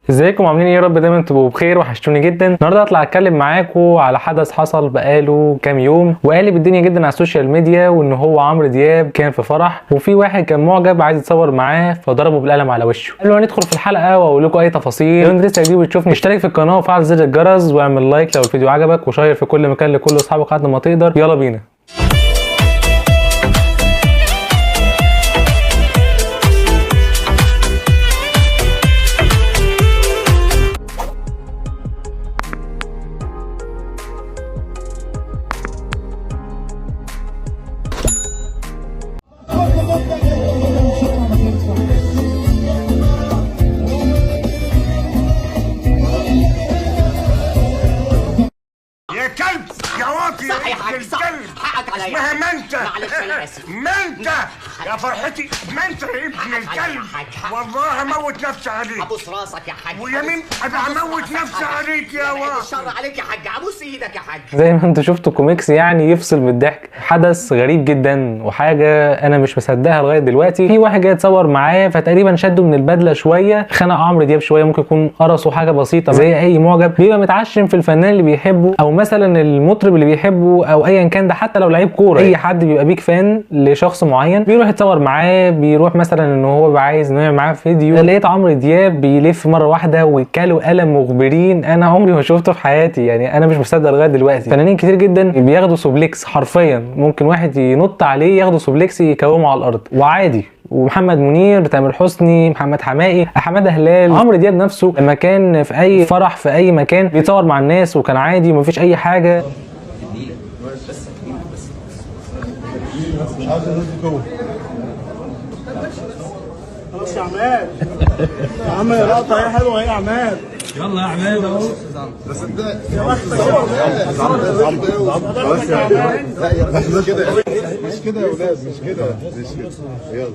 ازيكم عاملين ايه؟ يا رب دايما تبقوا بخير، وحشتوني جدا. النهارده هطلع اتكلم معاكم على حدث حصل بقاله كام يوم وقالب الدنيا جدا على السوشيال ميديا، وان هو عمرو دياب كان في فرح وفي واحد كان معجب عايز يتصور معاه فضربه بالقلم على وشه. قبل ما ندخل في الحلقه واقول لكم اي تفاصيل، لو انت لسه جديد وتشوفني اشترك في القناه وفعل زر الجرس واعمل لايك لو الفيديو عجبك، وشير في كل مكان لكل اصحابك قد ما تقدر. يلا بينا. يا كلب يا واطي صح يا حاج، صح. حقك عليا. اسمها منتة. معلش انا اسف. منتة يا فرحتي، منتة يا ابن حقك عليا الكلب. يا حاج، حقك. والله هموت نفسي عليك، ابوس راسك يا حاج. ويمين ابقى هموت نفسي عليك يا واطي. الشر عليك يا حاج، ابوس ايدك يا حاج. زي ما انتوا شفتوا كوميكس يعني يفصل بالضحك. حدث غريب جدا وحاجه انا مش مصدقها لغايه دلوقتي. في واحد جاي يتصور معاه فتقريبا شده من البدله شويه، خنق عمرو دياب شويه، ممكن يكون قرصه حاجه بسيطه زي اي معجب بيبقى متعشم في الفنان اللي بيحبه او مثلا المطرب اللي بيحبه او ايا كان، ده حتى لو لعيب كوره. اي حد بيبقى بيك فان لشخص معين بيروح يتصور معاه، بيروح مثلا ان هو بيبقى عايز انه يعمل معاه فيديو. لقيت عمرو دياب بيلف مره واحده وكاله قلم مخبرين انا عمري ما شفته في حياتي. يعني انا مش مصدق لغايه دلوقتي. فنانين كتير جدا بياخدوا سوبليكس حرفيا، ممكن واحد ينط عليه ياخدوا سوبليكس يكومه على الارض وعادي. ومحمد منير، تامر حسني، محمد حماقي، حماده هلال، عمرو دياب نفسه لما كان في اي فرح في اي مكان بيتصور مع الناس وكان عادي ومفيش اي حاجه. مش عاوز الناس جوه. خلاص يا عماد. يا عم لقطه هي حلوه اهي يا عماد. يلا يا عماد اهو. بس انت يا بختك خلاص يا عماد. لا يا مش كده، مش كده يا ولاد، مش كده، مش كده. يلا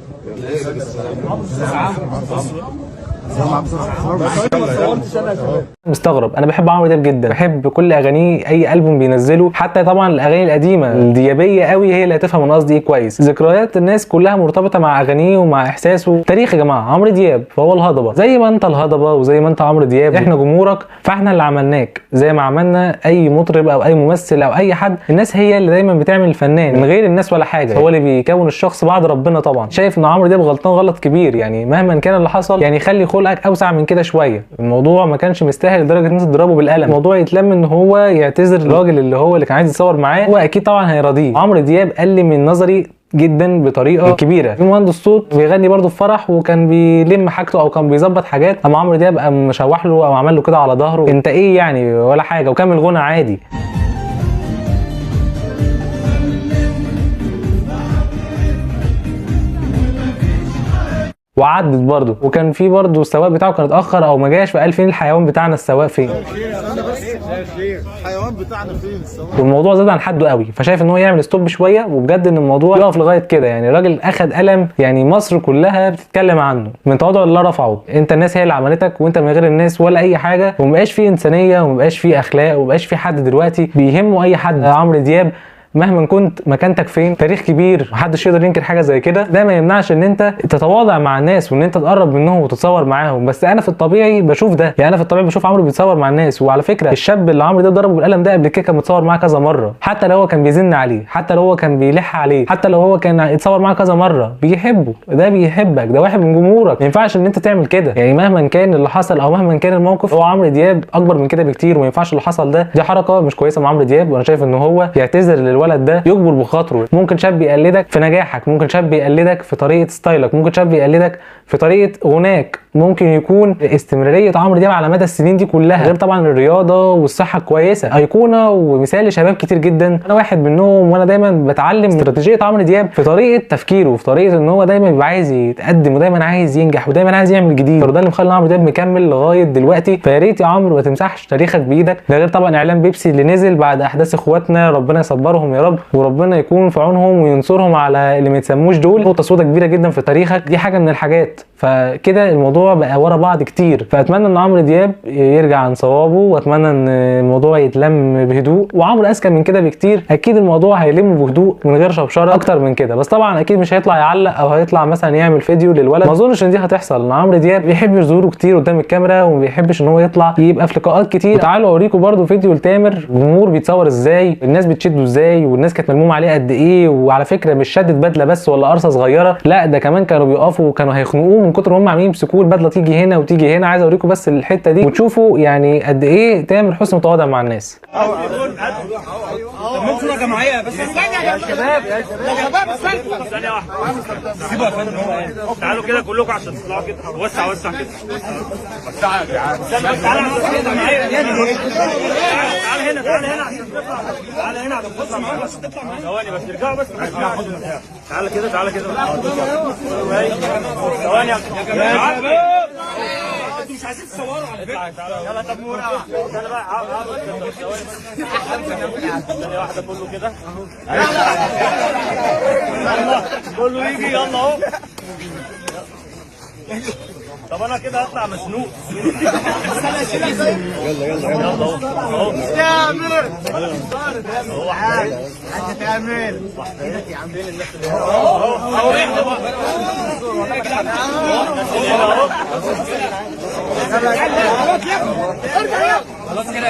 مستغرب. انا بحب عمرو دياب جدا، بحب كل اغانيه، اي البوم بينزله، حتى طبعا الاغاني القديمه الديابيه قوي هي اللي هتفهم من قصدي ايه كويس. ذكريات الناس كلها مرتبطه مع اغانيه ومع احساسه. تاريخ يا جماعه، عمرو دياب فهو الهضبه، زي ما انت الهضبه وزي ما انت عمرو دياب، احنا جمهورك، فاحنا اللي عملناك زي ما عملنا اي مطرب او اي ممثل او اي حد. الناس هي اللي دايما بتعمل الفنان من غير الناس ولا حاجه، هو اللي بيكون الشخص بعد ربنا. طبعا شايف ان عمرو دياب غلطان غلط كبير، يعني مهما كان اللي حصل يعني خلي خلقك اوسع من كده شويه. الموضوع ما كانش مستاهل لدرجه ان انت تضربه بالقلم. الموضوع يتلم ان هو يعتذر للراجل اللي كان عايز يتصور معاه، هو اكيد طبعا هيراضيه. عمرو دياب قل من نظري جدا بطريقه كبيره. في مهندس صوت بيغني برده في فرح وكان بيلم حاجته او كان بيظبط حاجات، اما عمرو دياب قام مشوح له او عمل له كده على ظهره، انت ايه يعني ولا حاجه، وكمل غنى عادي. وعدت برضه، وكان في برضه السواق بتاعه كان اتاخر او ما جاش، فقال فين الحيوان بتاعنا السواق فين؟ الحيوان بتاعنا فين السواق؟ والموضوع زاد عن حده قوي، فشايف ان هو يعمل ستوب شويه، وبجد ان الموضوع يقف لغايه كده. يعني الراجل اخد قلم، يعني مصر كلها بتتكلم عنه من تواضع اللي رفعه. انت الناس هي اللي عملتك، وانت من غير الناس ولا اي حاجه، ومبقاش في انسانيه ومبقاش في اخلاق ومبقاش في حد دلوقتي بيهمه اي حد. عمرو دياب مهما كنت مكانتك فين، تاريخ كبير، محدش يقدر ينكر حاجه زي كده. ده ما يمنعش ان انت تتواضع مع الناس وان انت تقرب منهم وتتصور معاهم. بس انا في الطبيعي بشوف ده، يعني انا في الطبيعي بشوف عمرو بيتصور مع الناس. وعلى فكره الشاب اللي عمرو ده ضربه بالقلم ده قبل كده كان متصور معاه كذا مره، حتى لو هو كان بيزن عليه، حتى لو هو كان بيلح عليه، حتى لو هو كان يتصور معاه كذا مره. بيحبه، ده بيحبك، ده واحد من جمهورك. ما ينفعش ان انت تعمل كده. يعني مهما كان اللي حصل او مهما كان الموقف، هو عمرو دياب اكبر من كده بكتير، وما ينفعش اللي حصل ده. دي حركه مش كويسه مع عمرو دياب، وانا شايف ان هو يعتذر للولد ده، يجبر بخاطره. ممكن شاب يقلدك في نجاحك، ممكن شاب يقلدك في طريقه ستايلك، ممكن شاب يقلدك في طريقه غناك، ممكن يكون استمراريه عمرو دياب على مدى السنين دي كلها، غير طبعا الرياضه والصحه الكويسه. ايقونه ومثال لشباب كتير جدا، انا واحد منهم. وانا دايما بتعلم استراتيجيه عمرو دياب في طريقه تفكيره، وفي طريقه ان هو دايما بيبقى عايز يتقدم ودايما عايز ينجح ودايما عايز يعمل جديد. ده اللي مخلي عمرو دياب مكمل لغايه دلوقتي. فيا ريت يا عمرو ما تمسحش تاريخك بايدك. ده غير طبعا اعلان بيبسي اللي نزل بعد احداث اخواتنا، ربنا يصبرهم يا رب، وربنا يكون في عونهم وينصرهم على اللي ما يتسموش دول. نقطه سودا كبيره جدا في تاريخك، دي حاجه من الحاجات. فكده الموضوع بقى ورا بعض كتير. فاتمنى ان عمرو دياب يرجع عن صوابه، واتمنى ان الموضوع يتلم بهدوء، وعمرو اذكى من كده بكتير، اكيد الموضوع هيلم بهدوء من غير شبشره اكتر من كده. بس طبعا اكيد مش هيطلع يعلق او هيطلع مثلا يعمل فيديو للولد، ما اظنش ان دي هتحصل، لان عمرو دياب بيحب ظهوره كتير قدام الكاميرا وما بيحبش ان هو يطلع يبقى في لقاءات كتير. تعالوا اوريكم برده فيديو لتامر، الجمهور بيتصور ازاي، الناس بتشده ازاي، والناس كانت ملمومه عليه قد ايه. وعلى فكره مش شده بدله بس ولا قرصه صغيره، لا ده كمان كانوا بيقفوا وكانوا هيخنقوه من كتر ما هم عاملين يمسكوه، البدله تيجي هنا وتيجي هنا. عايز اوريكم بس الحته دي وتشوفوا يعني قد ايه تامر حسني متواضع مع الناس. ممكن صوره جماعيه بس يا شباب ثانيه واحده سيبوا يا فندم. تعالوا كده كلكم عشان تطلعوا كده. وسع كده. تعالى هنا عشان تطلع. تعالى هنا عشان تطلع معانا. ثواني بس ارجعوا بس. تعالى كده ثواني يا جماعه. انتوا مش عايزين تصوروا على فكره. يلا طب نور انا بقى ثانيه واحده كله كده. كله يجي يلا اهو. طب انا كده هطلع مسنوق. يلا اهو يا عمير هو عايز تعمل يا عم فين الناس اللي اهو خلاص كده.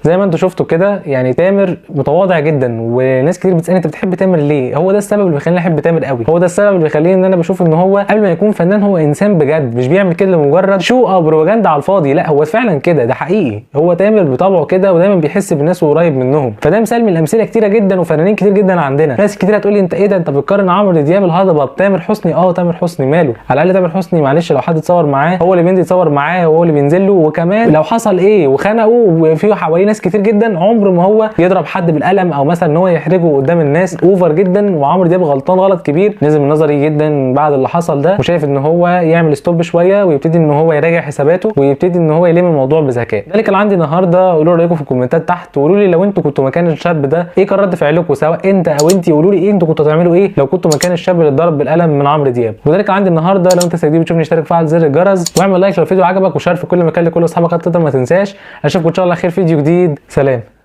زي ما انتوا شفتوا كده يعني تامر متواضع جدا، وناس كتير بتسالني انت بتحب تامر ليه؟ هو ده السبب اللي بيخليني احب تامر قوي، هو ده السبب اللي بيخليني ان انا بشوف ان هو قبل ما يكون فنان هو انسان بجد، مش بيعمل كده لمجرد شو او بروباجندا على الفاضي، لا هو فعلا كده، ده حقيقي. هو تامر بطبعه كده ودايما بيحس بالناس وقريب منهم، فده مثال من الامثله كتيره جدا وفنانين كتير جدا عندنا. ناس كتير هتقول لي انت ايه ده، انت بتقارن عمرو دياب الهضبه بتامر حسني؟ تامر حسني ماله؟ على الاقل تامر حسني معلش لو حد اتصور معاه هو اللي بينزل يتصور معاه وهو اللي بينزل له، وكمان لو حصل ايه وخنقه وفي حواليه ناس كتير جدا عمره ما هو يضرب حد بالقلم او مثلا ان هو يحرجه قدام الناس. اوفر جدا، وعمرو دياب غلطان غلط كبير، نزل من نظري جدا بعد اللي حصل ده، وشايف ان هو يعمل ستوب شويه ويبتدي ان هو يراجع حساباته ويبتدي ان هو يلم الموضوع بذكاء. ده اللي كان عندي النهارده. قولوا لي رايكم في الكومنتات تحت، وقولوا لي لو انتوا كنتوا مكان الشاب ده ايه كان رد فعلكم، سواء انت او انتي. قولوا لي ايه انتوا كنتوا هتعملوا ايه لو كنتوا مكان الشاب اللي اتضرب بالقلم من عمرو دياب. وده اللي كان عندي النهارده. لو انت جديد بتشوفني اشترك فعل زر الجرس واعمل لايك لو الفيديو عجبك، وشير في كل مكان لكل اصحابك. ما تنساش. اشوفكم ان شاء الله خير فيديو جديد. سلام.